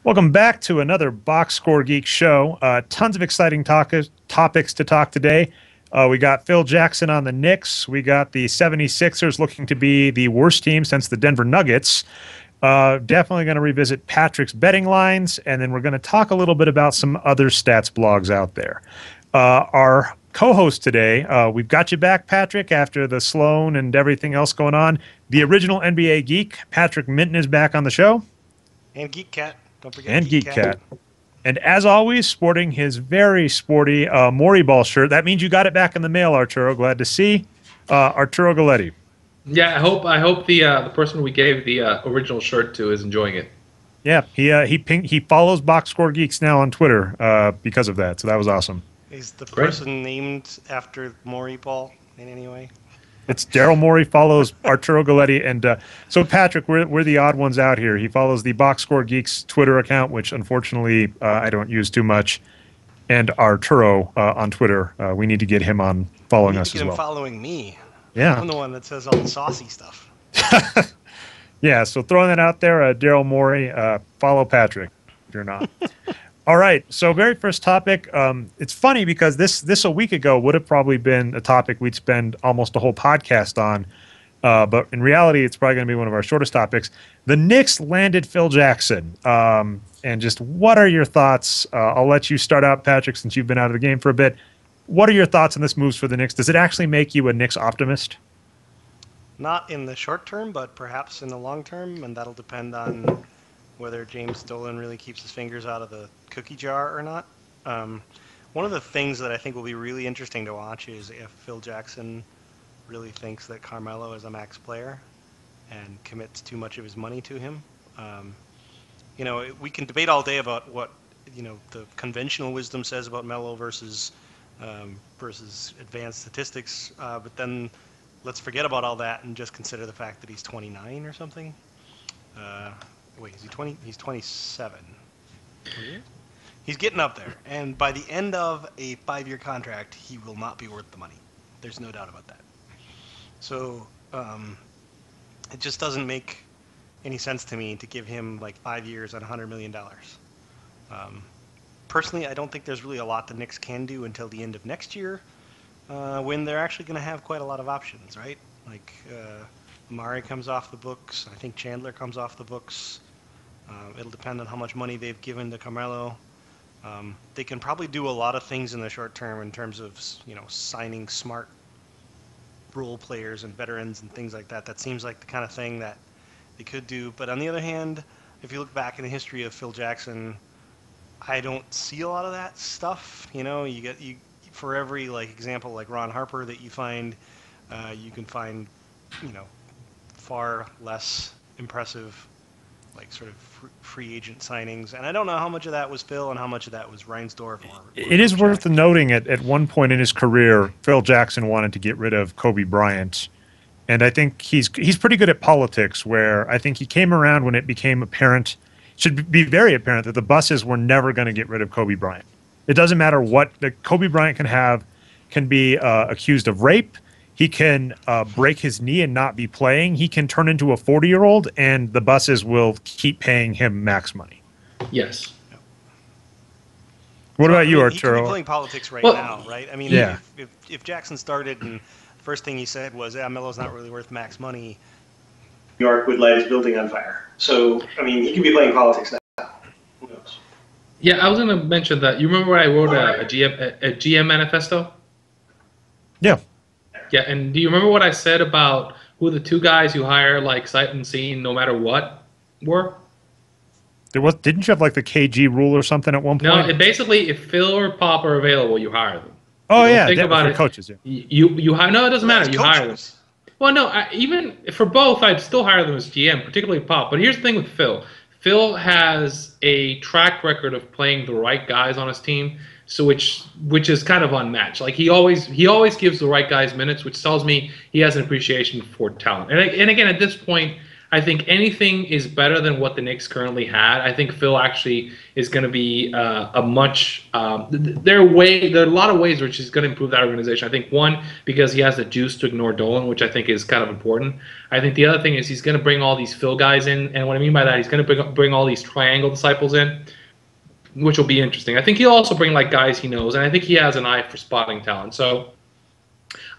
Welcome back to another Boxscore Geeks show. Tons of exciting topics to talk today. We got Phil Jackson on the Knicks. We got the 76ers looking to be the worst team since the Denver Nuggets. Definitely going to revisit Patrick's betting lines, and then we're going to talk a little bit about some other stats blogs out there. Our co-host today, we've got you back, Patrick, after the Sloan and everything else going on. The original NBA geek, Patrick Minton, is back on the show. And Geek Cat. Don't forget And Geek Cat. And as always, sporting his very sporty Maury Ball shirt. That means you got it back in the mail, Arturo. Glad to see. Arturo Galletti. Yeah, I hope the person we gave the original shirt to is enjoying it. Yeah, he follows Boxscore Geeks now on Twitter because of that. So that was awesome. Is the person named after Maury Ball in any way? It's Daryl Morey follows Arturo Galletti, and so Patrick, we're the odd ones out here. He follows the Boxscore Geeks Twitter account, which unfortunately I don't use too much, and Arturo on Twitter. We need to get him on following us as well. Get him following me. Yeah, I'm the one that says all the saucy stuff. Yeah, so throwing that out there, Daryl Morey, follow Patrick if you're not. All right, so very first topic. It's funny because this a week ago would have probably been a topic we'd spend almost a whole podcast on, but in reality, it's probably going to be one of our shortest topics. The Knicks landed Phil Jackson, and just what are your thoughts? I'll let you start out, Patrick, since you've been out of the game for a bit. What are your thoughts on this moves for the Knicks? Does it actually make you a Knicks optimist? Not in the short term, but perhaps in the long term, and that'll depend on whether James Dolan really keeps his fingers out of the cookie jar or not. One of the things that I think will be really interesting to watch is if Phil Jackson really thinks that Carmelo is a max player and commits too much of his money to him. We can debate all day about what the conventional wisdom says about Melo versus advanced statistics, but then let's forget about all that and just consider the fact that he's 29 or something. Wait, is he 20? He's 27. He's getting up there, and by the end of a 5-year contract, he will not be worth the money. There's no doubt about that. So it just doesn't make any sense to me to give him like 5 years and $100 million. Personally, I don't think there's really a lot the Knicks can do until the end of next year, when they're actually going to have quite a lot of options, right? Like Amari comes off the books. I think Chandler comes off the books. It'll depend on how much money they've given to Carmelo. They can probably do a lot of things in the short term in terms of signing smart role players and veterans and things like that. That seems like the kind of thing that they could do. But on the other hand, if you look back in the history of Phil Jackson, I don't see a lot of that stuff. You for every example like Ron Harper that you find, you can find far less impressive sort of free agent signings, and I don't know how much of that was Phil and how much of that was Reinsdorf. It is worth noting at one point in his career, Phil Jackson wanted to get rid of Kobe Bryant, and I think he's pretty good at politics. Where I think he came around when it became apparent, should be very apparent, that the Buses were never going to get rid of Kobe Bryant. It doesn't matter what Kobe Bryant can be accused of rape. He can break his knee and not be playing. He can turn into a 40-year-old, and the Buses will keep paying him max money. Yes. What about you, Arturo? He could be playing politics now, right? I mean, yeah. if Jackson started and the first thing he said was, Melo's not really worth max money, New York would light his building on fire. So, I mean, he could be playing politics now. Who knows? Yeah, I was going to mention that. You remember when I wrote a GM manifesto? Yeah. Yeah, and do you remember what I said about who the two guys you hire, sight unseen, no matter what, were? Didn't you have the KG rule or something at one point? No, basically, if Phil or Pop are available, you hire them. Oh yeah, think about it. Coaches. Yeah. You hire. No, it doesn't matter. You hire them. Coaches. Well, no, even for both, I'd still hire them as GM, particularly Pop. But here's the thing with Phil. Phil has a track record of playing the right guys on his team. So which is kind of unmatched. He always gives the right guys minutes, which tells me he has an appreciation for talent. And again, at this point, I think anything is better than what the Knicks currently had. I think Phil actually is going to be a much. There are a lot of ways which he's going to improve that organization. I think one, because he has the juice to ignore Dolan, which I think is kind of important. I think the other thing is he's going to bring all these Phil guys in, and what I mean by that, he's going to bring all these triangle disciples in, which will be interesting. I think he'll also bring like guys he knows, and I think he has an eye for spotting talent. So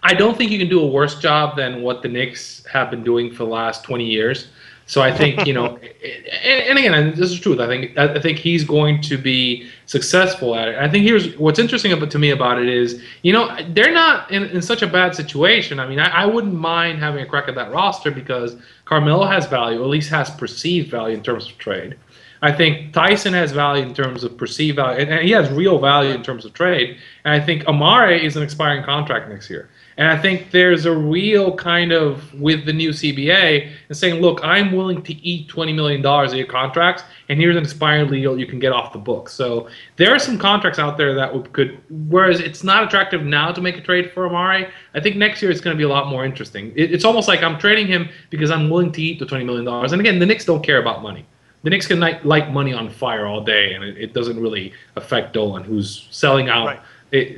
I don't think you can do a worse job than what the Knicks have been doing for the last 20 years. So I think, and again, this is truth. I think he's going to be successful at it. I think here's what's interesting to me about it is, they're not in such a bad situation. I mean, I wouldn't mind having a crack at that roster because Carmelo has value, or at least has perceived value in terms of trade. I think Tyson has value in terms of perceived value, and he has real value in terms of trade. And I think Amare is an expiring contract next year. And I think there's a real kind of, with the new CBA, and saying, look, I'm willing to eat $20 million of your contracts, and here's an expiring deal you can get off the books. So there are some contracts out there that could, whereas it's not attractive now to make a trade for Amare, I think next year it's going to be a lot more interesting. It's almost like I'm trading him because I'm willing to eat the $20 million. And again, the Knicks don't care about money. The Knicks can light money on fire all day, and it doesn't really affect Dolan, who's selling out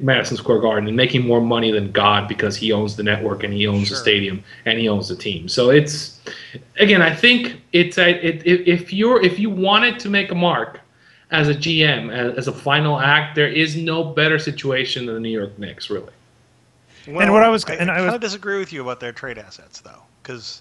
Madison Square Garden and making more money than God because he owns the network and he owns the stadium and he owns the team. So it's, again, I think if you wanted to make a mark as a GM, as a final act, there is no better situation than the New York Knicks, really. Well, and what I kind of disagree with you about their trade assets, though, because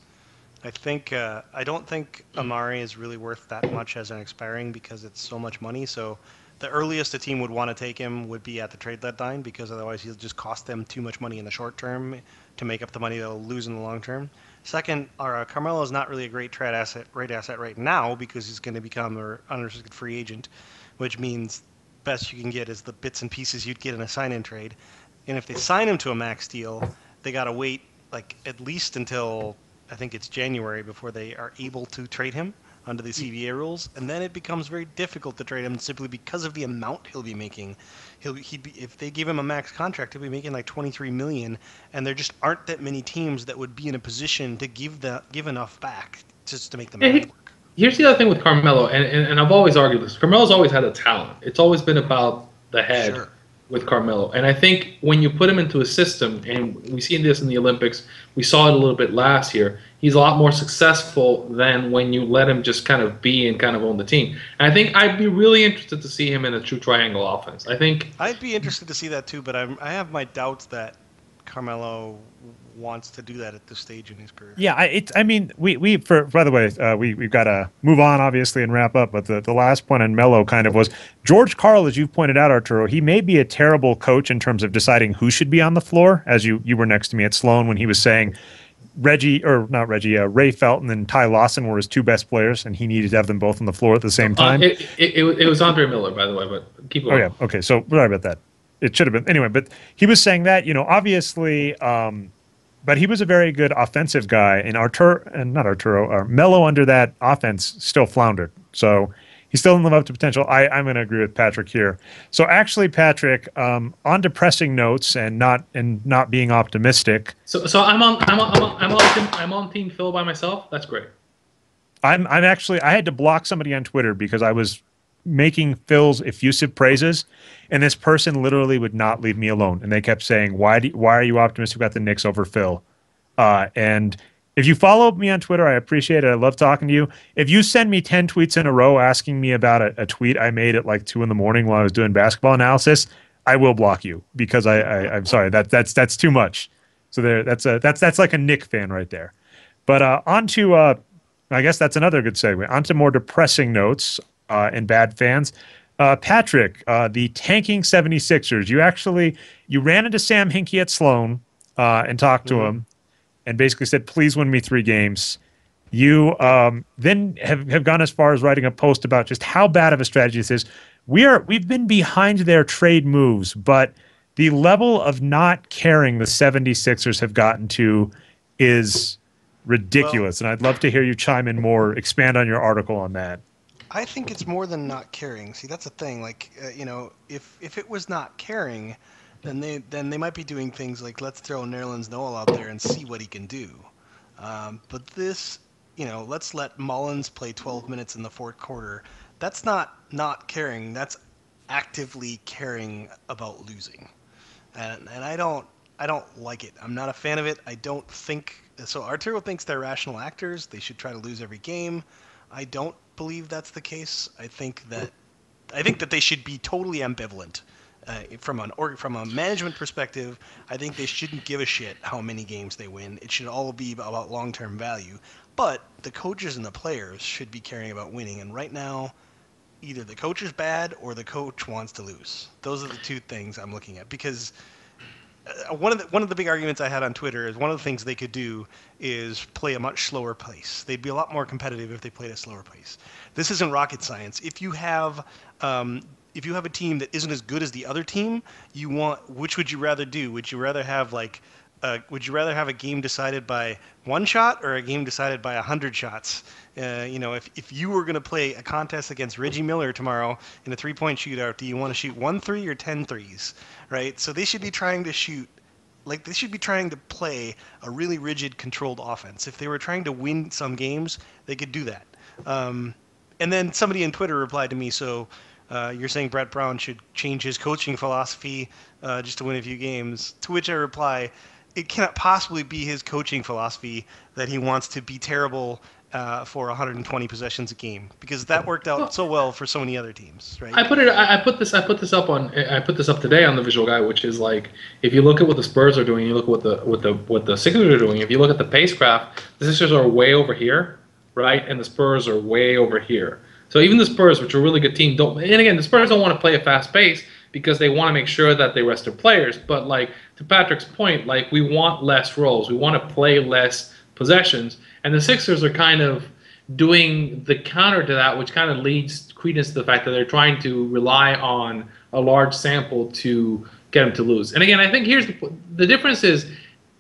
I don't think Amari is really worth that much as an expiring because it's so much money. So the earliest a team would want to take him would be at the trade deadline because otherwise he'll just cost them too much money in the short term to make up the money they'll lose in the long term. Second, Carmelo is not really a great trade asset right now because he's going to become an unrestricted free agent, which means best you can get is the bits and pieces you'd get in a sign-in trade. And if they sign him to a max deal, they got to wait like at least until I think it's January before they are able to trade him under the CBA rules, and then it becomes very difficult to trade him simply because of the amount he'll be making. If they give him a max contract, he'll be making like $23 million, and there just aren't that many teams that would be in a position to give enough back just to make the math work. Here's the other thing with Carmelo, and I've always argued this. Carmelo's always had a talent. It's always been about the head. Sure. With Carmelo. And I think when you put him into a system, and we see this in the Olympics, we saw it a little bit last year, he's a lot more successful than when you let him just kind of be and kind of own the team. And I think I'd be really interested to see him in a true triangle offense. I'd be interested to see that too, but I have my doubts that Carmelo wants to do that at this stage in his career. Yeah, by the way, we've got to move on, obviously, and wrap up. But the last point on Melo kind of was George Karl, as you've pointed out, Arturo. He may be a terrible coach in terms of deciding who should be on the floor. As you were next to me at Sloan when he was saying Ray Felton and Ty Lawson were his two best players, and he needed to have them both on the floor at the same time. It was Andre Miller, by the way, but keep going. Oh yeah, okay. So sorry about that. It should have been anyway. But he was saying that obviously. But he was a very good offensive guy, and Melo under that offense still floundered. So he still didn't live up to potential. I'm going to agree with Patrick here. So actually, Patrick, on depressing notes and not being optimistic. So I'm on Team Phil by myself. That's great. I had to block somebody on Twitter because I was making Phil's effusive praises, and this person literally would not leave me alone. And they kept saying, why are you optimistic about the Knicks over Phil? And if you follow me on Twitter, I appreciate it. I love talking to you. If you send me 10 tweets in a row asking me about a tweet I made at like 2 a.m. while I was doing basketball analysis, I will block you because I'm sorry. That's too much. So that's like a Knick fan right there. But on to I guess that's another good segue. On to more depressing notes. And bad fans. Patrick, the tanking 76ers, you ran into Sam Hinkie at Sloan and talked to him and basically said, please win me 3 games. You then have gone as far as writing a post about just how bad of a strategy this is. We've been behind their trade moves, but the level of not caring the 76ers have gotten to is ridiculous. And I'd love to hear you chime in more, expand on your article on that. I think it's more than not caring. See, that's the thing. Like, if it was not caring, then they might be doing things like let's throw Nerlens Noel out there and see what he can do. But this let's let Mullins play 12 minutes in the fourth quarter. That's not caring. That's actively caring about losing. And I don't like it. I'm not a fan of it. I don't think so. Arturo thinks they're rational actors. They should try to lose every game. I don't believe that's the case. I think that they should be totally ambivalent. From a management perspective, I think they shouldn't give a shit how many games they win. It should all be about long-term value. But the coaches and the players should be caring about winning. And right now, either the coach is bad or the coach wants to lose. Those are the two things I'm looking at. Because one of the big arguments I had on Twitter is one of the things they could do is play a much slower pace. They'd be a lot more competitive if they played a slower pace. This isn't rocket science. If you have a team that isn't as good as the other team, which would you rather do? Would you rather have a game decided by one shot or a game decided by 100 shots? If you were going to play a contest against Reggie Miller tomorrow in a three-point shootout, do you want to shoot 1 3 or 10 threes? Right? So they should be trying to play a really rigid, controlled offense. If they were trying to win some games, they could do that. And then somebody on Twitter replied to me, so you're saying Brett Brown should change his coaching philosophy just to win a few games, to which I reply, it cannot possibly be his coaching philosophy that he wants to be terrible for 120 possessions a game, because that worked out so well for so many other teams, right? I put this up today on the Visual Guy, which is like, if you look at what the Spurs are doing, you look at what the Sixers are doing. If you look at the pacecraft, the Sixers are way over here, right, and the Spurs are way over here. So even the Spurs, which are a really good team, don't. And again, the Spurs don't want to play a fast pace because they want to make sure that they rest their players. But like to Patrick's point, like we want less rolls, we want to play less possessions, and the Sixers are kind of doing the counter to that, which kind of leads credence to the fact that they're trying to rely on a large sample to get them to lose. And again, I think here's the difference is,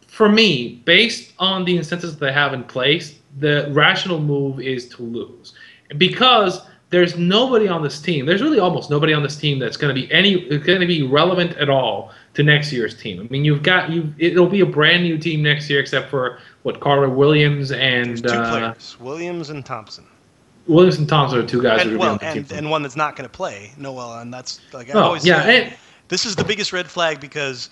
for me, based on the incentives they have in place, the rational move is to lose. Because there's nobody on this team. There's really almost nobody on this team that's going to be relevant at all to next year's team. I mean, it'll be a brand new team next year, except for Carter Williams and there's two players, Williams and Thompson. Williams and Thompson are two guys and, who are well, going to keep and one that's not going to play, Noel, and that's like this is the biggest red flag because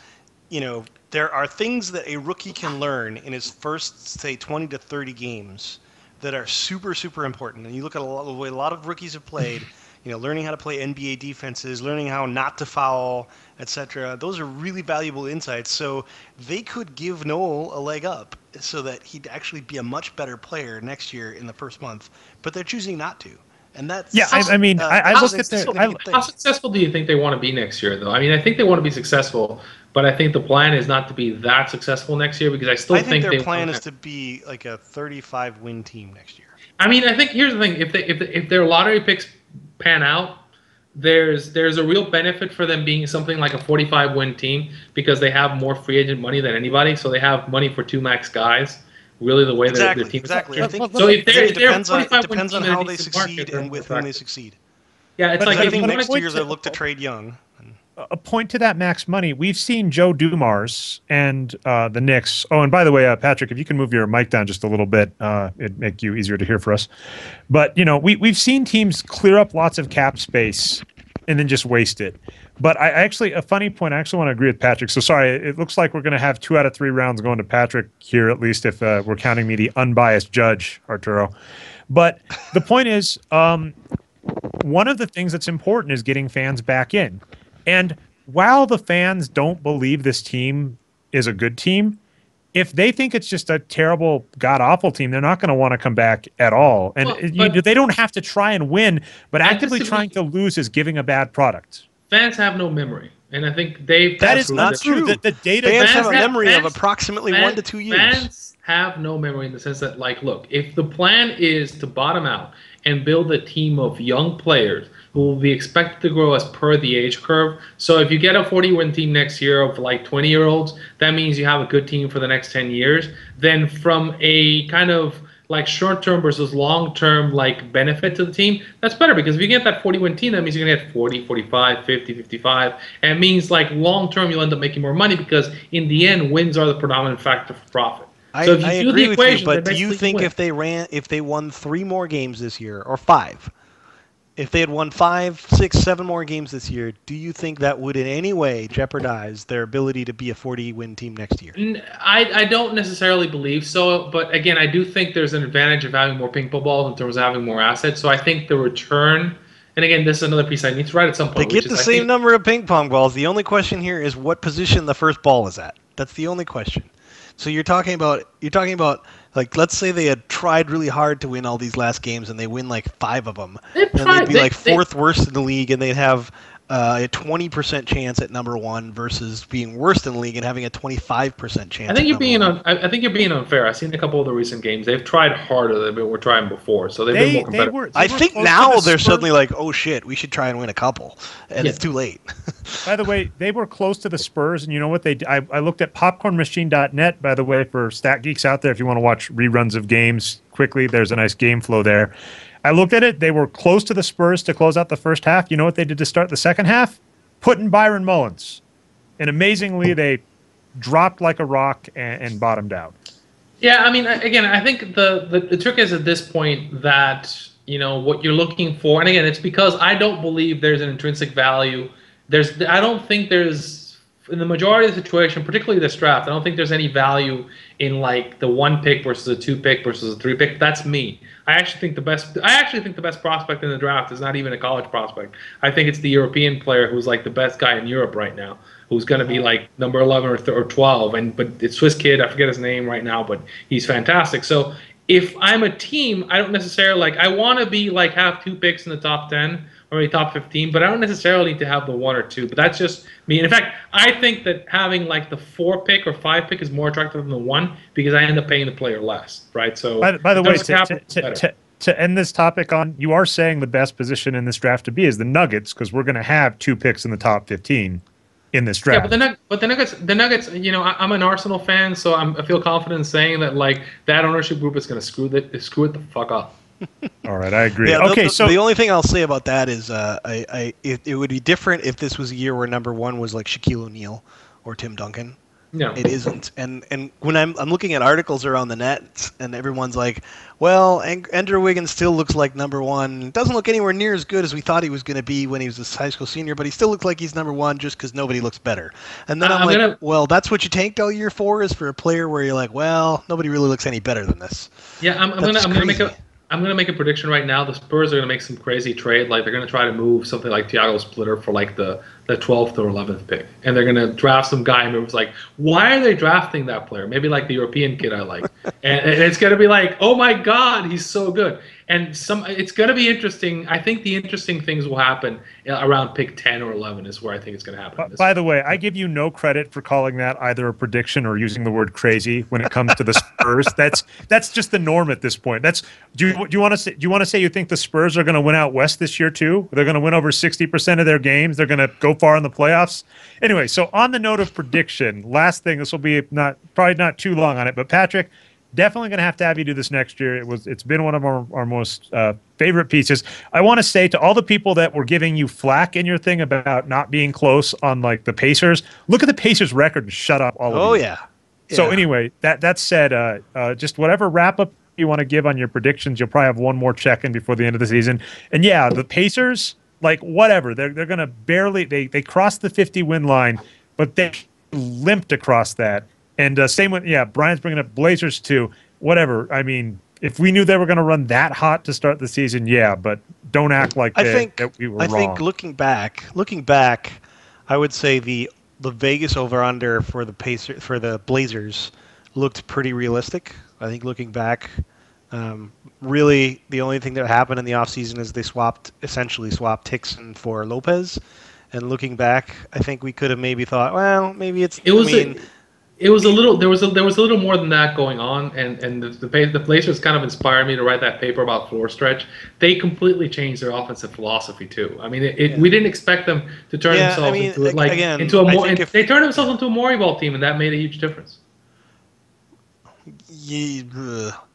there are things that a rookie can learn in his first, say, 20 to 30 games that are super, super important. And you look at the way a lot of rookies have played, learning how to play NBA defenses, learning how not to foul, etc. Those are really valuable insights. So they could give Noel a leg up so that he'd actually be a much better player next year in the first month. But they're choosing not to. And that's I look at how successful do you think they want to be next year, though? I mean, I think they want to be successful, but I think the plan is not to be that successful next year because I think their plan is to be like a 35-win team next year. I mean, I think here's the thing: if their lottery picks pan out, there's a real benefit for them being something like a 45-win team because they have more free agent money than anybody, so they have money for two max guys. Really, the way their team exactly. I think so. If it depends on how they succeed and with whom they succeed. Yeah, it's like I think next year they look to trade young. A point to that max money. We've seen Joe Dumars and the Knicks. Oh, and by the way, Patrick, if you can move your mic down just a little bit, it'd make you easier to hear for us. But we've seen teams clear up lots of cap space and then just waste it. But a funny point, I actually want to agree with Patrick. So sorry, it looks like we're going to have 2 out of 3 rounds going to Patrick here, at least if we're counting me the unbiased judge, Arturo. But the point is, one of the things that's important is getting fans back in. And while the fans don't believe this team is a good team, if they think it's just a terrible, god-awful team, they're not going to want to come back at all. And they don't have to try and win, but actively trying to lose is giving a bad product. Fans have no memory, and I think that is not true. The data fans have a memory of approximately 1 to 2 years. Fans have no memory in the sense that, like, look, if the plan is to bottom out and build a team of young players who will be expected to grow as per the age curve. So if you get a 40-win team next year of like 20-year-olds, that means you have a good team for the next 10 years. Then from a kind of like short-term versus long-term like benefit to the team, that's better because if you get that 40-win team, that means you're going to get 40, 45, 50, 55. And it means like long-term you'll end up making more money because in the end, wins are the predominant factor for profit. I So if you do agree the with equation, you, but they do you basically think win. if they won 3 more games this year, or 5, if they had won 5, 6, 7 more games this year, do you think that would in any way jeopardize their ability to be a 40-win team next year? I don't necessarily believe so, but again, I do think there's an advantage of having more ping pong balls in terms of having more assets. So I think the return, and again, this is another piece I need to write at some They point, which get is the I same think number of ping pong balls. The only question here is what position the first ball is at. That's the only question. So you're talking about like, let's say they had tried really hard to win all these last games and they win like 5 of them. they've Then they'd tried. be like 4th worst in the league and they'd have a 20% chance at number 1 versus being worst in the league and having a 25% chance I think at you're number being 1. I think you're being unfair. I've seen a couple of the recent games. They've tried harder than they were trying before, so they've been more They competitive. were. I They were think close now to the they're Spurs. suddenly like, oh shit, we should try and win a couple, and Yeah. it's too late. By the way, they were close to the Spurs, and you know what they? I looked at popcornmachine.net. By the way, for stat geeks out there, if you want to watch reruns of games quickly, there's a nice game flow there. I looked at it; they were close to the Spurs to close out the first half. You know what they did to start the second half? Put in Byron Mullins, and amazingly, they dropped like a rock and bottomed out. Yeah, I mean, again, I think the trick is at this point that what you're looking for, and again, it's because I don't believe there's an intrinsic value. I don't think there's in the majority of the situation, particularly this draft, I don't think there's any value in like the 1 pick versus a 2 pick versus a 3 pick. That's me. I actually think the best prospect in the draft is not even a college prospect. I think it's the European player who's like the best guy in Europe right now, who's going to be like number 11 or 12. But it's Swiss kid. I forget his name right now, but he's fantastic. So if I'm a team, I don't necessarily I want to be like have 2 picks in the top 10 or maybe top 15, but I don't necessarily need to have the 1 or 2. But that's just me. And in fact, I think that having like the 4 pick or 5 pick is more attractive than the 1 because I end up paying the player less, right? So By the way, better. to end this topic on, you are saying the best position in this draft to be is the Nuggets because we're going to have 2 picks in the top 15 in this draft. Yeah, but the Nuggets. I'm an Arsenal fan, so I feel confident in saying that like that ownership group is going to screw it the fuck up. All right, I agree. Yeah, Okay, so the only thing I'll say about that is it would be different if this was a year where number 1 was like Shaquille O'Neal or Tim Duncan. No, It isn't. And when I'm looking at articles around the net, and everyone's like, well, Andrew Wiggins still looks like number 1. Doesn't look anywhere near as good as we thought he was going to be when he was a high school senior, but he still looks like he's number 1 just because nobody looks better. And then I'm like, well, that's what you tanked all year for, is for a player where you're like, well, nobody really looks any better than this. Yeah, I'm gonna make a prediction right now. The Spurs are gonna make some crazy trade. Like they're gonna try to move something like Thiago Splitter for like the 12th or 11th pick, and they're gonna draft some guy. And it was like, why are they drafting that player? Maybe like the European kid I like, and it's gonna be like, oh my God, he's so good. And it's gonna be interesting. I think the interesting things will happen around pick 10 or 11 is where I think it's gonna happen. By the way, I give you no credit for calling that either a prediction or using the word crazy when it comes to the Spurs. That's just the norm at this point. Do you want to say you think the Spurs are going to win out west this year too? They're going to win over 60% of their games. They're going to go far in the playoffs. Anyway, so on the note of prediction, last thing, this will be probably not too long on it, but Patrick, definitely going to have you do this next year. It's been one of our most favorite pieces. I want to say to all the people that were giving you flack in your thing about not being close on like the Pacers, look at the Pacers record and shut up all of you. Oh yeah. So anyway, that said, just whatever wrap up you want to give on your predictions, you'll probably have one more check-in before the end of the season. And yeah, the Pacers, like whatever, they're going to barely they crossed the 50-win line, but they limped across that. And same with Brian's bringing up Blazers too. Whatever. I mean, if we knew they were going to run that hot to start the season, yeah, but don't act like that we were wrong. I think looking back, I would say the Vegas over/under for the Blazers looked pretty realistic. I think looking back, really the only thing that happened in the offseason is they essentially swapped Hickson for Lopez. And looking back, I think we could have maybe thought, well, maybe there was a little more than that going on, and the Blazers kind of inspired me to write that paper about floor stretch. They completely changed their offensive philosophy too. I mean, we didn't expect them to turn themselves into they turned themselves into a Maury ball team, and that made a huge difference.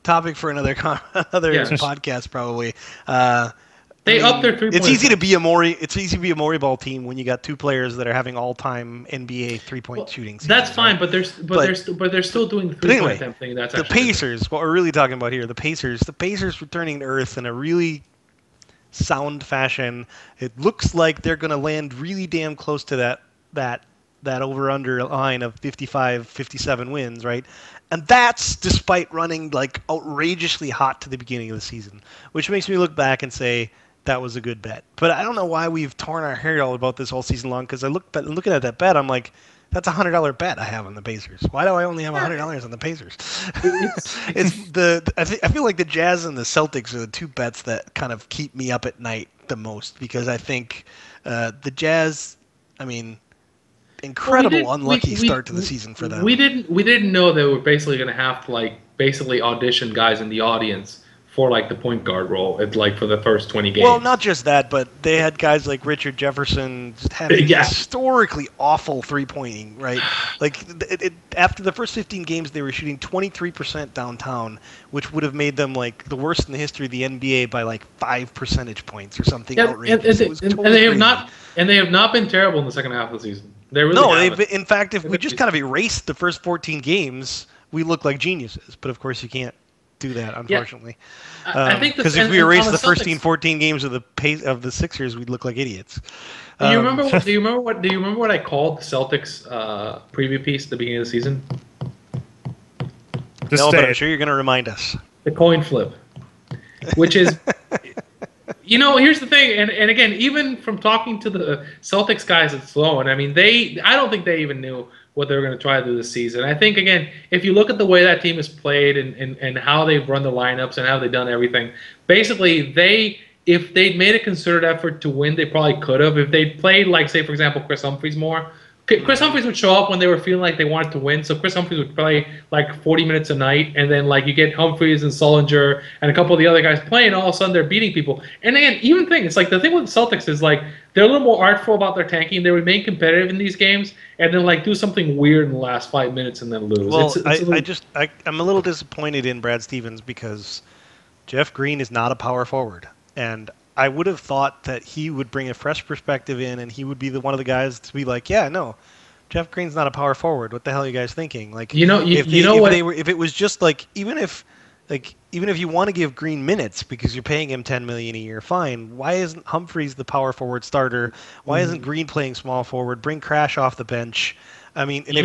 Topic for another podcast probably. They up their 3-point. It's easy to be a Maury ball team when you got two players that are having all-time NBA 3-point shooting seasons. That's fine, right? but they're still doing the 3-point attempt thing. That's the Pacers. What we're really talking about here, the Pacers returning to earth in a really sound fashion. It looks like they're going to land really damn close to that over-under line of 55, 57 wins, right? And that's despite running like outrageously hot to the beginning of the season, which makes me look back and say that was a good bet. But I don't know why we've torn our hair out about this all season long, because looking at that bet, I'm like, that's a $100 bet I have on the Pacers. Why do I only have $100 on the Pacers? I feel like the Jazz and the Celtics are the two bets that kind of keep me up at night the most, because I think the Jazz, I mean, unlucky start to the season for them. We didn't know they were basically going to have to basically audition guys in the audience for the point guard role for the first 20 games. Well, not just that, but they had guys like Richard Jefferson just having historically awful three-pointing, right? After the first 15 games, they were shooting 23% downtown, which would have made them the worst in the history of the NBA by 5 percentage points or something outrageous. And they have not been terrible in the second half of the season. They really haven't. In fact, if we just kind of erased the first 14 games, we look like geniuses. But of course, you can't do that, unfortunately. I think because if we erase the first 14 games of the Sixers, we'd look like idiots. Do you remember what I called the Celtics preview piece at the beginning of the season? But I'm sure you're going to remind us. The coin flip, which is, here's the thing, and again, even from talking to the Celtics guys at Sloan, I mean, I don't think they even knew what they were going to try to do this season. I think, again, if you look at the way that team has played and how they've run the lineups and how they've done everything, basically if they'd made a concerted effort to win, they probably could have. If they'd played, say, for example, Chris Humphries more, Chris Humphries would show up when they were feeling like they wanted to win. So Chris Humphries would play 40 minutes a night, and then you get Humphries and Sullinger and a couple of the other guys playing. All of a sudden they're beating people. And again, the thing with the Celtics is they're a little more artful about their tanking. They remain competitive in these games, and then do something weird in the last 5 minutes and then lose. Well, I'm a little disappointed in Brad Stevens because Jeff Green is not a power forward, and I would have thought that he would bring a fresh perspective in, and he would be one of the guys to be Jeff Green's not a power forward. What the hell are you guys thinking? If it was just even if you want to give Green minutes because you're paying him $10 million a year, fine. Why isn't Humphries the power forward starter? Why isn't Green playing small forward? Bring Crash off the bench. I mean, and if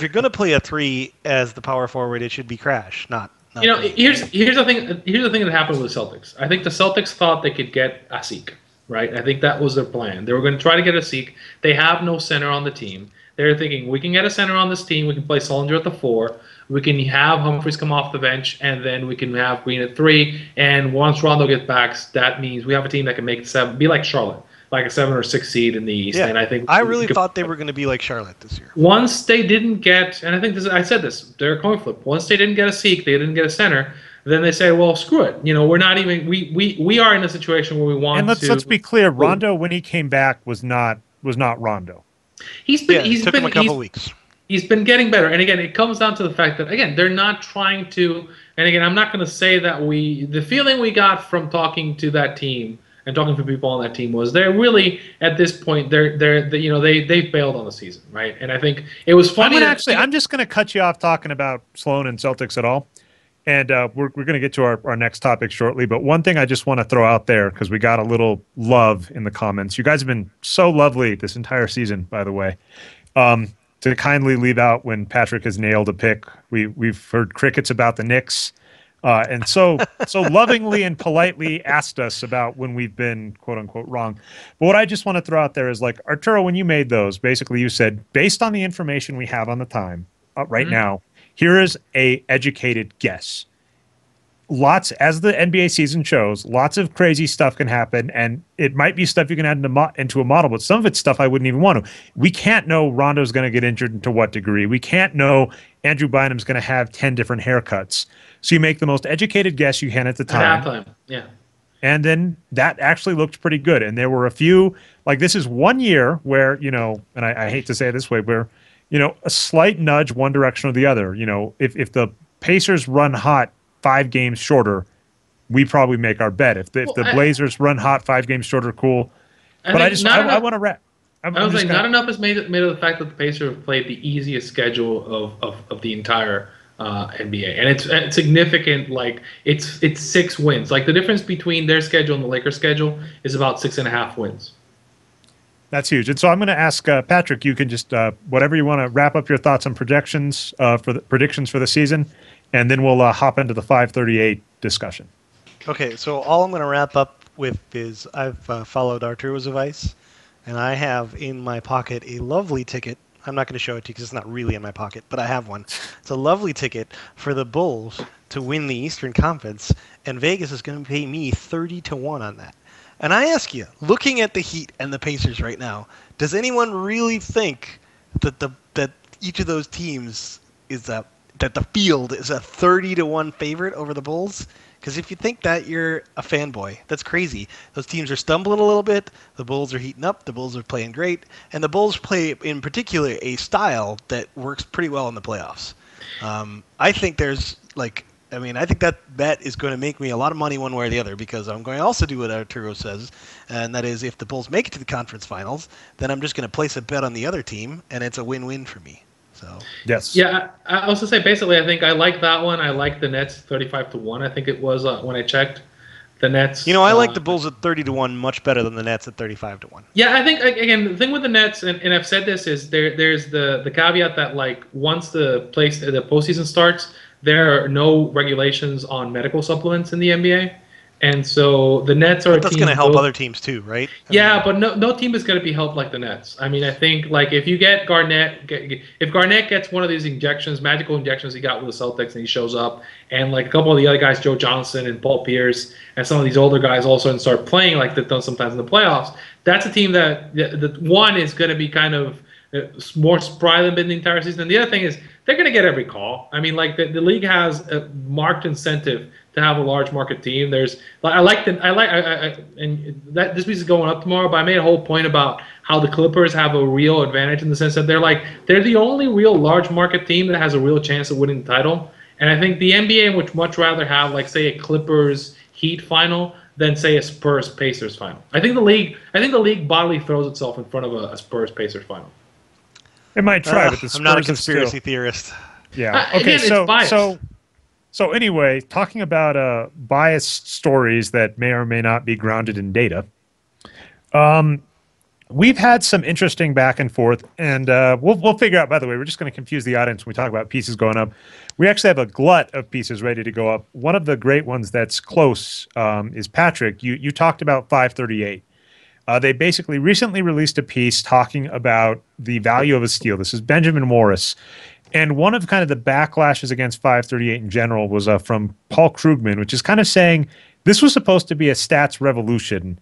you're gonna play a three as the power forward, it should be Crash, not. Here's the thing that happened with the Celtics. I think the Celtics thought they could get Asik, right? I think that was their plan. They were going to try to get Asik. They have no center on the team. They're thinking, we can get a center on this team. We can play Sullinger at the 4. We can have Humphries come off the bench, and then we can have Green at 3. And once Rondo gets back, that means we have a team that can make 7, be like Charlotte, like a 7 or 6 seed in the East. Yeah, and I think I really thought they were going to be like Charlotte this year. Once they didn't get, and I think I said this, they're a coin flip. Once they didn't get a Zeke, they didn't get a center. Then they say, well, screw it. We're not even. We are in a situation where we want. And let's be clear. Rondo, when he came back, was not Rondo. It took him a couple weeks. He's been getting better. And again, it comes down to the fact that, again, they're not trying to, and again, I'm not going to say that the feeling we got from talking to that team and talking to people on that team was they're really, at this point, they failed on the season, right? And I think it was funny. I'm just going to cut you off talking about Sloan and Celtics at all. And we're going to get to our next topic shortly. But one thing I just want to throw out there, because we got a little love in the comments. You guys have been so lovely this entire season, by the way. To kindly leave out when Patrick has nailed a pick. We've heard crickets about the Knicks. And so lovingly and politely asked us about when we've been, quote unquote, wrong. But what I just want to throw out there is Arturo, when you made those, basically you said, based on the information we have on the time right now, here is a educated guess. As the NBA season shows, lots of crazy stuff can happen, and it might be stuff you can add into a model, but some of it's stuff I wouldn't even want to. We can't know Rondo's going to get injured and to what degree. We can't know Andrew Bynum's going to have 10 different haircuts. So you make the most educated guess you can at the time. At halftime, yeah. And then that actually looked pretty good. And there were a few, this is one year where, and I hate to say it this way, where, a slight nudge one direction or the other. If the Pacers run hot 5 games shorter, we probably make our bet. If the Blazers run hot 5 games shorter, cool. But I want to wrap. I was like, not enough is made of the fact that the Pacers have played the easiest schedule of the entire NBA, and it's significant. Like it's 6 wins. Like the difference between their schedule and the Lakers' schedule is about 6.5 wins. That's huge. And so I'm going to ask Patrick. You can just whatever you want to wrap up your thoughts on predictions for the season, and then we'll hop into the 538 discussion. Okay, so all I'm going to wrap up with is I've followed Arturo's advice, and I have in my pocket a lovely ticket. I'm not going to show it to you because it's not really in my pocket, but I have one. It's a lovely ticket for the Bulls to win the Eastern Conference, and Vegas is going to pay me 30-1 on that. And I ask you, looking at the Heat and the Pacers right now, does anyone really think that each of those teams is that the field is a 30-1 favorite over the Bulls? Because if you think that, you're a fanboy. That's crazy. Those teams are stumbling a little bit. The Bulls are heating up. The Bulls are playing great. And the Bulls play, in particular, a style that works pretty well in the playoffs. I think I think that bet is going to make me a lot of money one way or the other, because I'm going to also do what Arturo says, and that is if the Bulls make it to the conference finals, then I'm just going to place a bet on the other team, and it's a win-win for me. So yes. Yeah, I also say basically I think I like that one. I like the Nets 35-1. I think it was when I checked the Nets. I like the Bulls at 30-1 much better than the Nets at 35-1. Yeah, I think again the thing with the Nets, and I've said this, is there's the caveat that like once the postseason starts, there are no regulations on medical supplements in the NBA. And so the Nets are. But that's going to help other teams too, right? But no team is going to be helped like the Nets. I mean, I think like if you get if Garnett gets one of these injections, magical injections he got with the Celtics, and he shows up, and like a couple of the other guys, Joe Johnson and Paul Pierce, and some of these older guys all of a sudden start playing like they've done sometimes in the playoffs. That's a team that the one is going to be kind of more spry than been the entire season. And the other thing is they're going to get every call. I mean, like the league has a marked incentive to have a large market team. And this piece is going up tomorrow, but I made a whole point about how the Clippers have a real advantage in the sense that they're the only real large market team that has a real chance of winning the title. And I think the NBA would much rather have like say a Clippers Heat final than say a Spurs Pacers final. I think the league bodily throws itself in front of a Spurs Pacers final. It might try, but the Spurs I'm not a conspiracy theorist. Yeah. Okay. Again, it's biased. So anyway, talking about biased stories that may or may not be grounded in data, we've had some interesting back and forth, and we'll figure out. By the way, we're just going to confuse the audience when we talk about pieces going up. We actually have a glut of pieces ready to go up. One of the great ones that's close is Patrick. You talked about 538. They basically recently released a piece talking about the value of a steal. This is Benjamin Morris. And one of kind of the backlashes against 538 in general was from Paul Krugman, which is kind of saying this was supposed to be a stats revolution.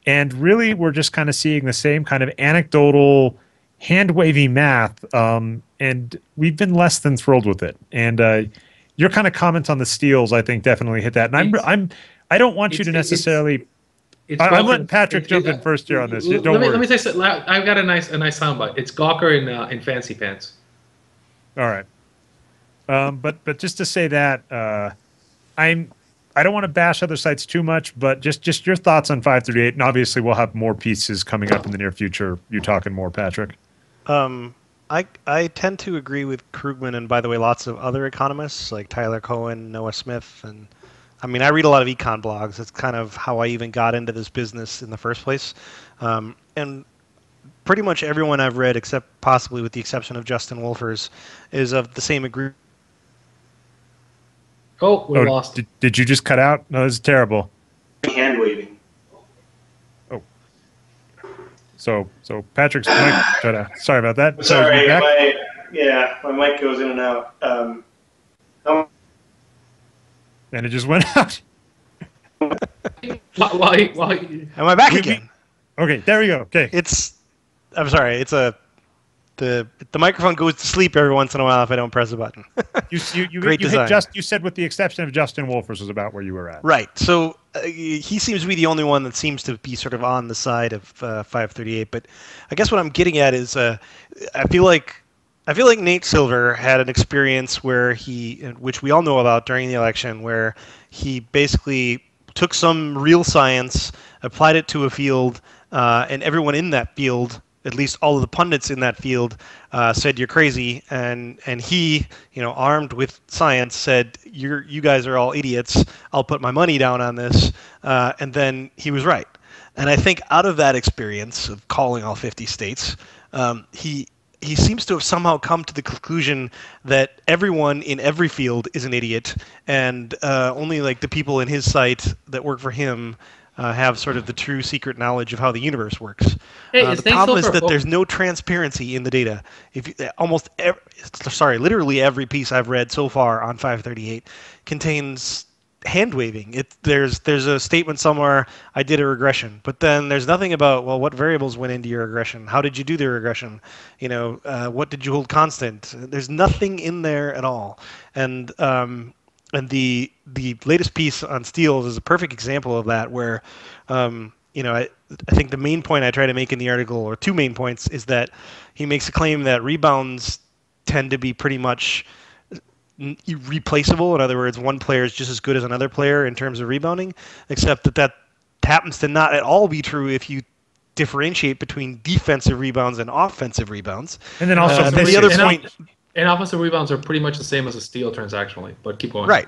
And really, we're just kind of seeing the same kind of anecdotal, hand-wavy math. And we've been less than thrilled with it. And your kind of comments on the steals, I think, definitely hit that. And I don't want you to necessarily... I'm letting Patrick jump in first here on this. Don't worry. Let me say something. I've got a nice soundbite. It's Gawker in Fancy Pants. All right. But just to say that, I don't want to bash other sites too much, but just your thoughts on 538, and obviously we'll have more pieces coming up in the near future. You talking more, Patrick? I tend to agree with Krugman, and by the way, lots of other economists like Tyler Cohen, Noah Smith, and I mean, I read a lot of econ blogs. It's kind of how I even got into this business in the first place. And pretty much everyone I've read, except possibly with the exception of Justin Wolfers, is of the same agreement. Oh, we lost. Did you just cut out? No, this is terrible. Hand waving. Oh. So Patrick's mic. Sorry about that. Sorry, my mic goes in and out. And it just went out. Am I back again? Okay, there we go. Okay. I'm sorry. It's the microphone goes to sleep every once in a while if I don't press a button. Great design. You said with the exception of Justin Wolfers was about where you were at. Right. So he seems to be the only one that seems to be sort of on the side of 538. But I guess what I'm getting at is I feel like Nate Silver had an experience which we all know about during the election, where he basically took some real science, applied it to a field, and everyone in that field, at least all of the pundits in that field, said you're crazy, and he, armed with science, said you guys are all idiots. I'll put my money down on this, and then he was right. And I think out of that experience of calling all 50 states, he seems to have somehow come to the conclusion that everyone in every field is an idiot, and only like the people in his site that work for him have sort of the true secret knowledge of how the universe works. The problem is that there's no transparency in the data. Literally every piece I've read so far on 538 contains hand waving. There's a statement somewhere, I did a regression, but then there's nothing about, well, what variables went into your regression? How did you do the regression? What did you hold constant? There's nothing in there at all. And the latest piece on steals is a perfect example of that, where I think the main point I try to make in the article, or two main points, is that he makes a claim that rebounds tend to be pretty much replaceable. In other words, one player is just as good as another player in terms of rebounding, except that happens to not at all be true if you differentiate between defensive rebounds and offensive rebounds. And then also the other point. And offensive rebounds are pretty much the same as a steal transactionally, but keep going. Right.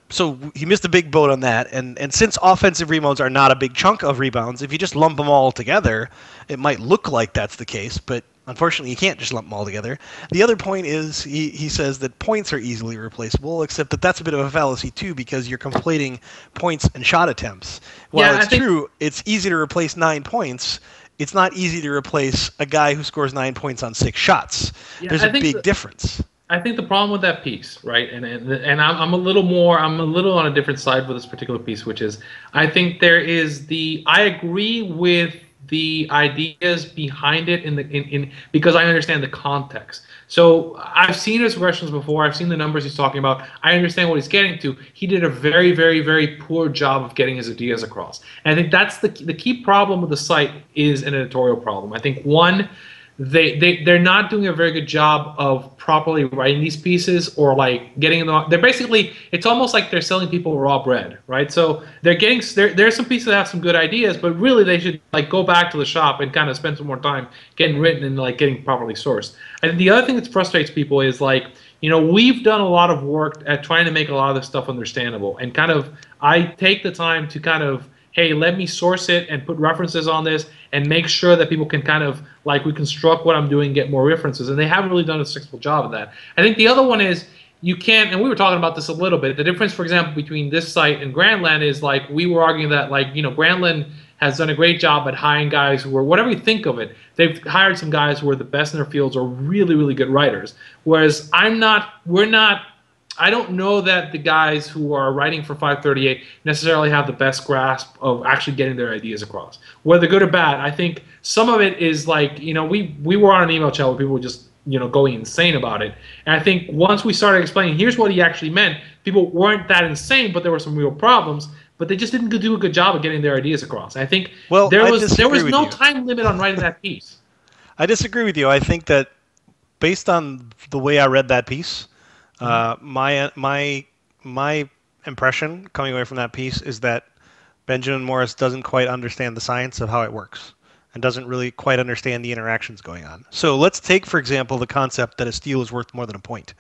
So he missed a big boat on that. And since offensive rebounds are not a big chunk of rebounds, if you just lump them all together, it might look like that's the case, but unfortunately, you can't just lump them all together. The other point is he says that points are easily replaceable, except that's a bit of a fallacy too, because you're conflating points and shot attempts. While it's true, it's easy to replace 9 points. It's not easy to replace a guy who scores 9 points on 6 shots. There's a big difference. I think the problem with that piece, right, and I'm a little on a different side with this particular piece, which is I think there is I agree with the ideas behind it in because I understand the context. So I've seen his regressions before. I've seen the numbers he's talking about. I understand what he's getting to. He did a very, very, very poor job of getting his ideas across. And I think that's the key problem with the site is an editorial problem. I think one, they're not doing a very good job of properly writing these pieces, or like getting them. They're basically, it's almost like they're selling people raw bread, right? So there's some pieces that have some good ideas, but really they should like go back to the shop and kind of spend some more time getting written and like getting properly sourced. And the other thing that frustrates people is like, we've done a lot of work at trying to make a lot of this stuff understandable, and kind of I take the time to kind of, hey, let me source it and put references on this and make sure that people can kind of like reconstruct what I'm doing, get more references. And they haven't really done a successful job of that. I think the other one is you can't, and we were talking about this a little bit, the difference, for example, between this site and Grandland is like we were arguing that like, Grandland has done a great job at hiring guys who are, whatever you think of it, they've hired some guys who are the best in their fields or really, really good writers. Whereas I don't know that the guys who are writing for 538 necessarily have the best grasp of actually getting their ideas across. Whether good or bad, I think some of it is like, we were on an email chat where people were just, going insane about it. And I think once we started explaining, here's what he actually meant, people weren't that insane, but there were some real problems, but they just didn't do a good job of getting their ideas across. I think there was no time limit on writing that piece. I disagree with you. I think that based on the way I read that piece, my impression coming away from that piece is that Benjamin Morris doesn't quite understand the science of how it works and doesn't really quite understand the interactions going on. So let's take, for example, the concept that a steal is worth more than a point.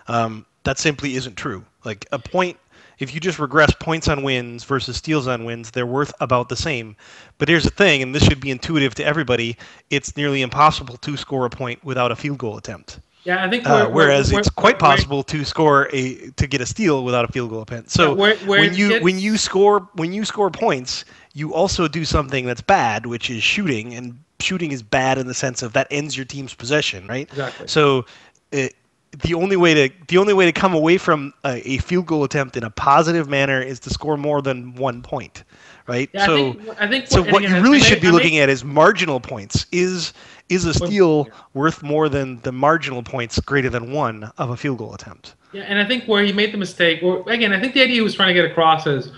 That simply isn't true. Like a point, if you just regress points on wins versus steals on wins, they're worth about the same. But here's the thing, and this should be intuitive to everybody, it's nearly impossible to score a point without a field goal attempt. Yeah, I think whereas it's quite possible to get a steal without a field goal attempt. So when you score points, you also do something that's bad, which is shooting, and shooting is bad in the sense of that ends your team's possession, right? Exactly. So the only way to come away from a field goal attempt in a positive manner is to score more than 1 point, right? Yeah, I think what you really should be looking at is marginal points. Is a steal worth more than the marginal points greater than 1 of a field goal attempt? Yeah, and I think where he made the mistake, or again, I think the idea he was trying to get across is,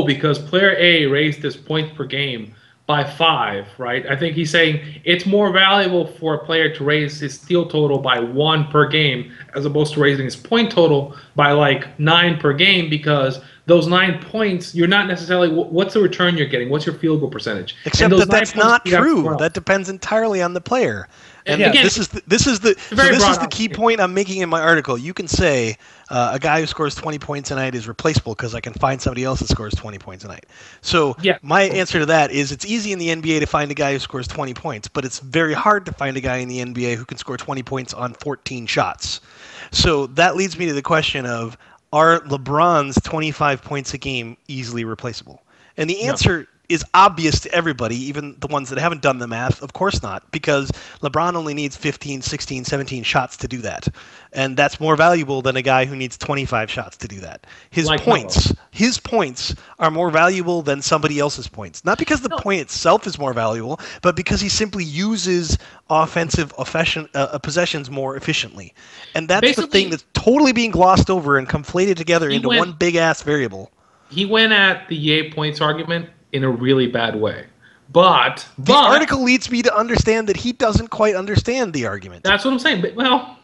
because player A raised his points per game by 5, right? I think he's saying it's more valuable for a player to raise his steal total by 1 per game as opposed to raising his point total by like 9 per game, because those 9 points, you're not necessarily, what's the return you're getting? What's your field goal percentage? Except that that's not true. That depends entirely on the player. And again, this is the key point I'm making in my article. You can say a guy who scores 20 points a night is replaceable because I can find somebody else that scores 20 points a night. So my answer to that is it's easy in the NBA to find a guy who scores 20 points, but it's very hard to find a guy in the NBA who can score 20 points on 14 shots. So that leads me to the question of, are LeBron's 25 points a game easily replaceable? And the answer is obvious to everybody, even the ones that haven't done the math. Of course not, because LeBron only needs 15, 16, 17 shots to do that. And that's more valuable than a guy who needs 25 shots to do that. His points are more valuable than somebody else's points. Not because the point itself is more valuable, but because he simply uses offensive possessions more efficiently. And that's the thing that's totally being glossed over and conflated together into one big-ass variable. He went at the yay points argument in a really bad way. But the article leads me to understand that he doesn't quite understand the argument. That's what I'm saying. But, well,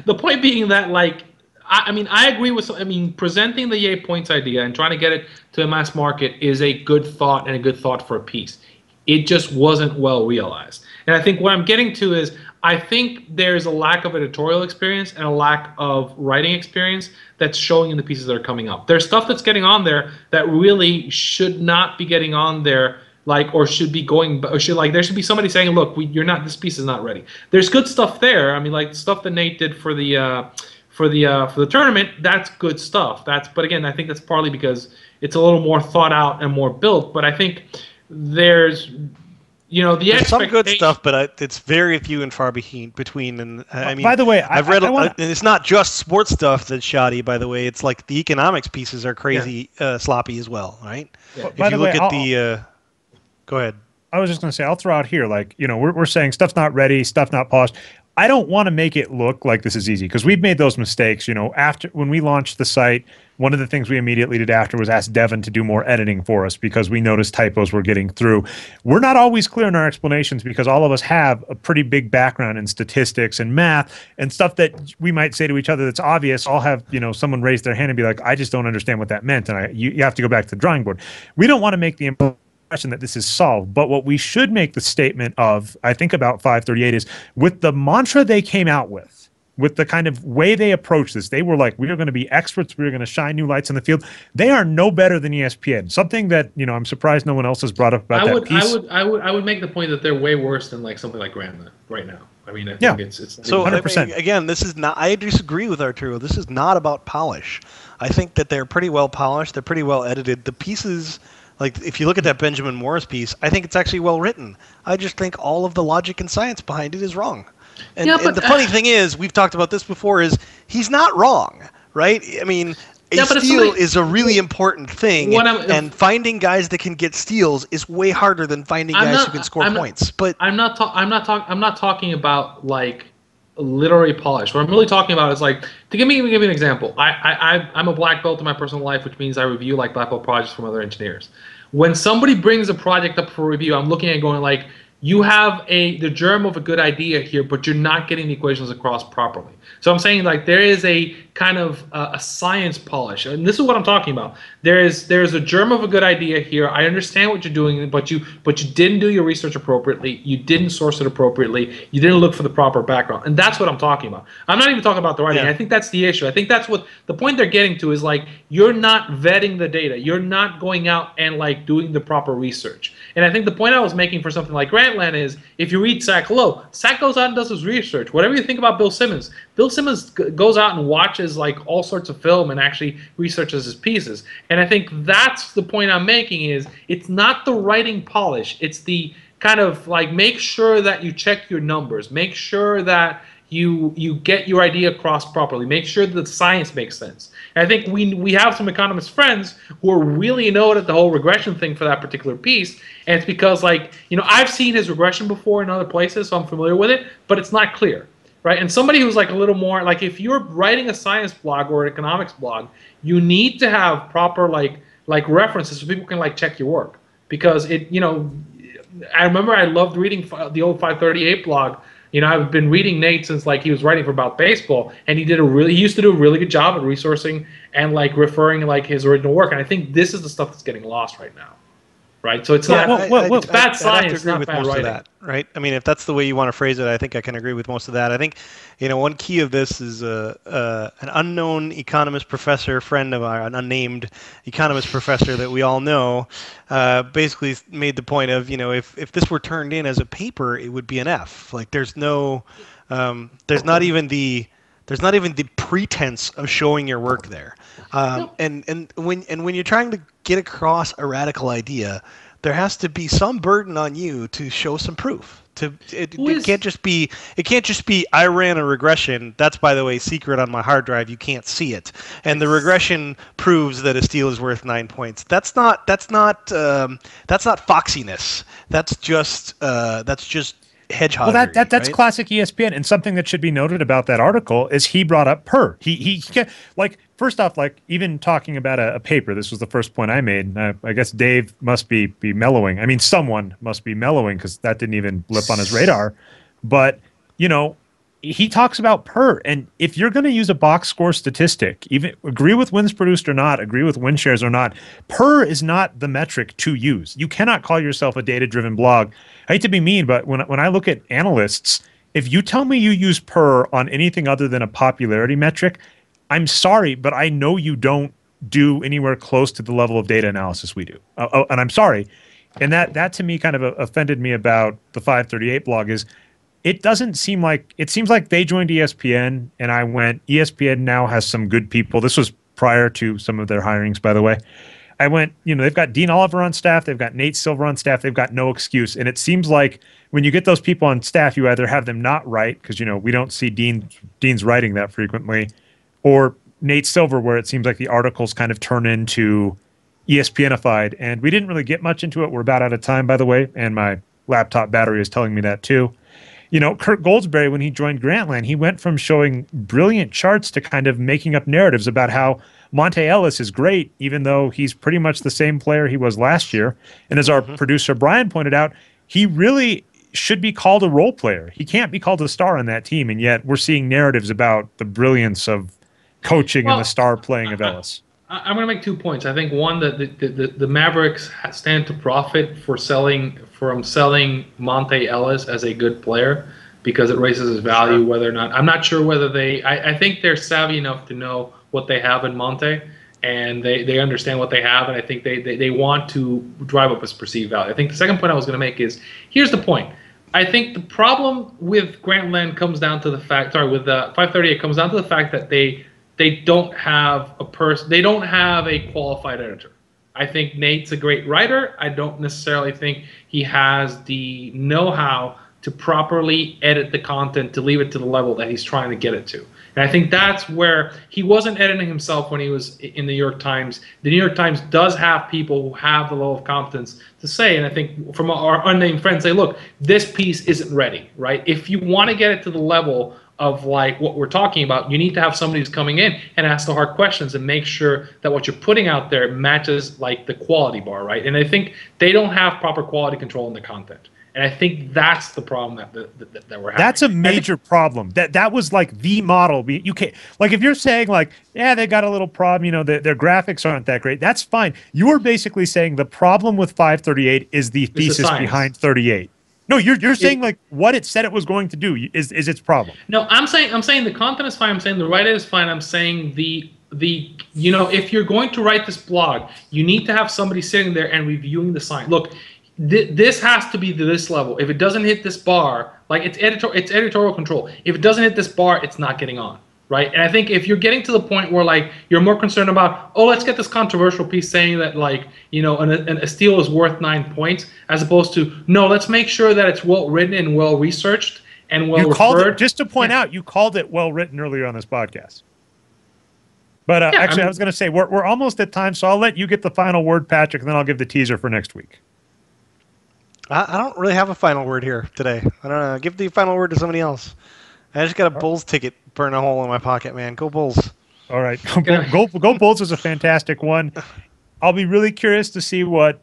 the point being that, like, I agree with, presenting the yay points idea and trying to get it to the mass market is a good thought and a good thought for a piece. It just wasn't well realized. And I think what I'm getting to is, I think there's a lack of editorial experience and a lack of writing experience that's showing in the pieces that are coming up. There's stuff that's getting on there that really should not be getting on there, or should be going, or there should be somebody saying, look, this piece is not ready. There's good stuff there. I mean, like the stuff that Nate did for the tournament, that's good stuff. But again, I think that's partly because it's a little more thought out and more built. But I think there's there's some good stuff, but it's very few and far between. And I mean, by the way, I've read, and it's not just sports stuff that's shoddy. By the way, it's like the economics pieces are crazy sloppy as well, right? Yeah. If you look at go ahead. I was just going to say, I'll throw out here, we're saying stuff's not ready, stuff not polished. I don't want to make it look like this is easy because we've made those mistakes. After when we launched the site, one of the things we immediately did after was ask Devin to do more editing for us because we noticed typos were getting through. We're not always clear in our explanations because all of us have a pretty big background in statistics and math and stuff that we might say to each other that's obvious. I'll have someone raise their hand and be like, I just don't understand what that meant, and you have to go back to the drawing board. We don't want to make the impression that this is solved, but what we should make the statement of, I think about 538 is, with the mantra they came out with the kind of way they approach this, they were like, we are going to be experts, we are going to shine new lights in the field. They are no better than ESPN. Something that I'm surprised no one else has brought up about that piece. I would make the point that they're way worse than something like Grandma right now. I mean, I think it's so 100%. I mean, again, this is not. I disagree with Arturo. This is not about polish. I think that they're pretty well polished. They're pretty well edited. The pieces. Like, if you look at that Benjamin Morris piece, I think it's actually well written. I just think all of the logic and science behind it is wrong. And the funny thing is, we've talked about this before, is he's not wrong, right? I mean, steal is a really important thing, and finding guys that can get steals is way harder than finding guys who can score points. But I'm not talking about like literary polish. What I'm really talking about is to give you an example. I'm a black belt in my personal life, which means I review black belt projects from other engineers. When somebody brings a project up for review, I'm looking at it going you have the germ of a good idea here, but you're not getting the equations across properly. So I'm saying there is a kind of a science polish, and this is what I'm talking about. There's a germ of a good idea here. I understand what you're doing, but you didn't do your research appropriately. You didn't source it appropriately. You didn't look for the proper background, and that's what I'm talking about. I'm not even talking about the writing. I think that's the issue. I think that's what the point they're getting to is you're not vetting the data. You're not going out and doing the proper research. And I think the point I was making for something like Grantland is, if you read Zach Lowe, Zach goes out and does his research. Whatever you think about Bill Simmons goes out and watches all sorts of film and actually researches his pieces. And I think that's the point I'm making is, it's not the writing polish. It's the kind of make sure that you check your numbers. Make sure that you get your idea across properly. Make sure that the science makes sense. And I think we have some economist friends who are really annoyed at the whole regression thing for that particular piece. And it's because I've seen his regression before in other places, so I'm familiar with it, but it's not clear. Right? And somebody who's a little more, if you're writing a science blog or an economics blog, you need to have proper references so people can check your work. Because I remember I loved reading the old 538 blog, You know, I've been reading Nate since like he was writing for About Baseball, and he used to do a really good job at resourcing and like referring like his original work. And I think this is the stuff that's getting lost right now. Right, so it's not it's bad science, agree not with bad most writing. of that, right? I mean, if that's the way you want to phrase it, I think I can agree with most of that. I think, one key of this is an unknown economist professor, friend of ours, an unnamed economist professor that we all know, basically made the point of, if this were turned in as a paper, it would be an F. Like, there's not even the pretense of showing your work there. And when you're trying to get across a radical idea, there has to be some burden on you to show some proof. It can't just be I ran a regression. That's, by the way, secret on my hard drive. You can't see it. And the regression proves that a steal is worth 9 points. That's not foxiness. That's just hedgehog. Well, that's classic ESPN, and something that should be noted about that article is he brought up per. He like, first off, like, even talking about a paper. This was the first point I made. I guess Dave must be mellowing. I mean, someone must be mellowing because that didn't even blip on his radar. But he talks about per, and if you're going to use a box score statistic, even agree with wins produced or not, agree with win shares or not, per is not the metric to use. You cannot call yourself a data-driven blog. I hate to be mean, but when I look at analysts, if you tell me you use per on anything other than a popularity metric, I'm sorry, but I know you don't do anywhere close to the level of data analysis we do. And I'm sorry. And that to me kind of offended me about the 538 blog is, it seems like they joined ESPN and I went, ESPN now has some good people. This was prior to some of their hirings, by the way. I went, they've got Dean Oliver on staff. They've got Nate Silver on staff. They've got no excuse. And it seems like when you get those people on staff, you either have them not write, because, we don't see Dean's writing that frequently, or Nate Silver, where it seems like the articles kind of turn into ESPNified. And we didn't really get much into it. We're about out of time, by the way. And my laptop battery is telling me that too. Kurt Goldsberry, when he joined Grantland, he went from showing brilliant charts to kind of making up narratives about how Monte Ellis is great, even though he's pretty much the same player he was last year. And as our producer Brian pointed out, he really should be called a role player. He can't be called a star on that team, and yet we're seeing narratives about the brilliance of coaching and the star playing of Ellis. I'm going to make 2 points. I think one, that the Mavericks stand to profit from selling Monte Ellis as a good player, because it raises his value. Sure. Whether or not, I'm not sure whether I think they're savvy enough to know what they have in Monte, and they understand what they have, and I think they want to drive up his perceived value. I think the second point I was going to make is, here's the point. I think the problem with Grantland comes down to the fact, with 538 comes down to the fact that they don't have a qualified editor. I think Nate's a great writer. I don't necessarily think he has the know-how to properly edit the content to leave it to the level that he's trying to get it to. And I think that's where he wasn't editing himself when he was in the New York Times. The New York Times does have people who have the level of competence to say, and I think from our unnamed friends, say, look, this piece isn't ready, right? If you want to get it to the level of like what we're talking about, you need to have somebody who's coming in and ask the hard questions and make sure that what you're putting out there matches like the quality bar, right? And I think they don't have proper quality control in the content. And I think that's the problem that we're having. That's a major problem. That was like the model. You can't, like, if you're saying like, yeah, they got a little problem, their graphics aren't that great. That's fine. You are basically saying the problem with 538 is the thesis behind 38. No, you're saying like what it said it was going to do is its problem. No, I'm saying the content is fine. I'm saying the writer is fine. I'm saying the if you're going to write this blog, you need to have somebody sitting there and reviewing the science. Look, this has to be to this level. If it doesn't hit this bar, like it's editorial control. If it doesn't hit this bar, it's not getting on, right? And I think if you're getting to the point where like you're more concerned about, oh, let's get this controversial piece saying that like a steal is worth 9 points, as opposed to no, let's make sure that it's well written and well researched and well referred. Just to point out, you called it well written earlier on this podcast. But I was going to say we're almost at time, so I'll let you get the final word, Patrick, and then I'll give the teaser for next week. I don't really have a final word here today. I don't know. Give the final word to somebody else. I just got a Bulls ticket burn a hole in my pocket, man. Go Bulls. All right. Go Bulls is a fantastic one. I'll be really curious to see what,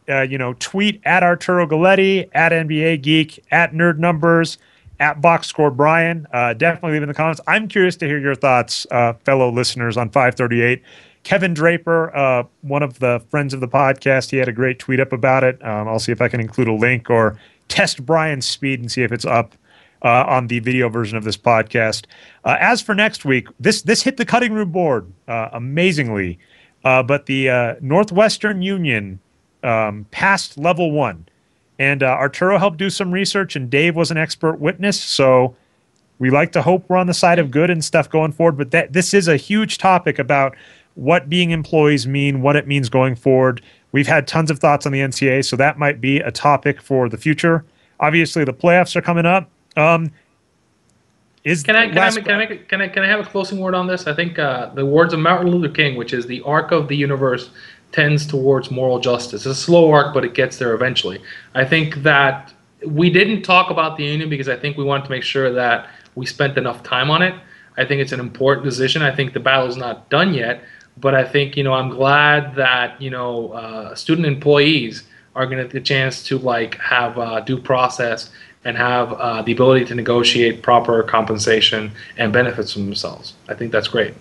tweet at Arturo Galletti, at NBA Geek, at Nerd Numbers, at Boxscore Brian. Definitely leave in the comments. I'm curious to hear your thoughts, fellow listeners, on 538. Kevin Draper, one of the friends of the podcast, he had a great tweet up about it. I'll see if I can include a link or test Brian's speed and see if it's up on the video version of this podcast. As for next week, this hit the cutting room board amazingly, but the Northwestern Union passed level 1. And Arturo helped do some research, and Dave was an expert witness. So we like to hope we're on the side of good and stuff going forward. But this is a huge topic about what being employees mean, what it means going forward. We've had tons of thoughts on the NCAA, so that might be a topic for the future. Obviously, the playoffs are coming up. Can I have a closing word on this? I think the words of Martin Luther King, which is the arc of the universe tends towards moral justice. It's a slow arc, but it gets there eventually. I think that we didn't talk about the union because I think we wanted to make sure that we spent enough time on it. I think it's an important decision. I think the battle's not done yet, but I think, I'm glad that, student employees are going to get the chance to have due process and have the ability to negotiate proper compensation and benefits for themselves. I think that's great.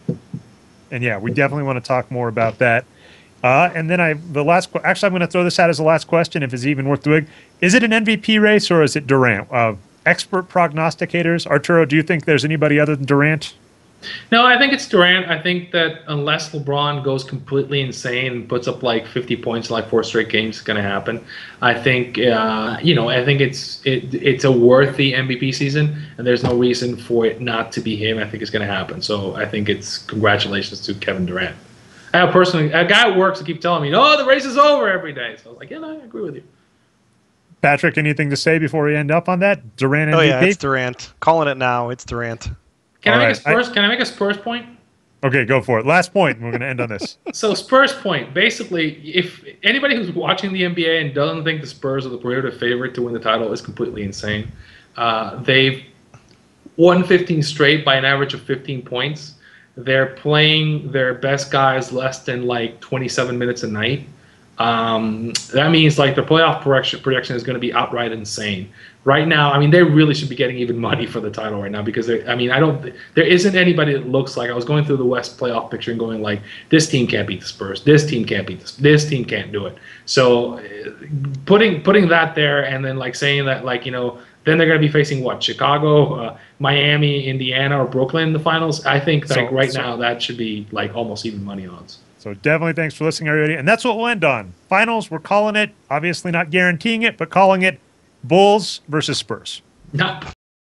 And yeah, we definitely want to talk more about that. And then I'm going to throw this out as the last question, if it's even worth doing. Is it an MVP race or is it Durant? Expert prognosticators, Arturo, do you think there's anybody other than Durant? No, I think it's Durant. I think that unless LeBron goes completely insane and puts up 50 points in 4 straight games, it's going to happen. I think, I think it's a worthy MVP season, and there's no reason for it not to be him. I think it's going to happen. So I think it's congratulations to Kevin Durant. I have personally a guy at work to keep telling me, "No, the race is over" every day. So I was like, "Yeah, no, I agree with you." Patrick, anything to say before we end up on that? Durant MVP? Oh yeah, it's Durant. Calling it now. It's Durant. Can I make a Spurs point? Okay, go for it. Last point, and we're going to end on this. So Spurs point. Basically, if anybody who's watching the NBA and doesn't think the Spurs are the prohibitive favorite to win the title is completely insane. They've won 15 straight by an average of 15 points. They're playing their best guys less than 27 minutes a night. That means their playoff projection is going to be outright insane. Right now, they really should be getting even money for the title right now because there isn't anybody that looks like. I was going through the West playoff picture and going this team can't beat the Spurs. This team can't beat this team can't do it. So putting that there and then saying that then they're going to be facing what? Chicago, Miami, Indiana, or Brooklyn in the finals. I think now that should be almost even money odds. So definitely thanks for listening, everybody. And that's what we'll end on. Finals, we're calling it, obviously not guaranteeing it, but calling it Bulls versus Spurs. Not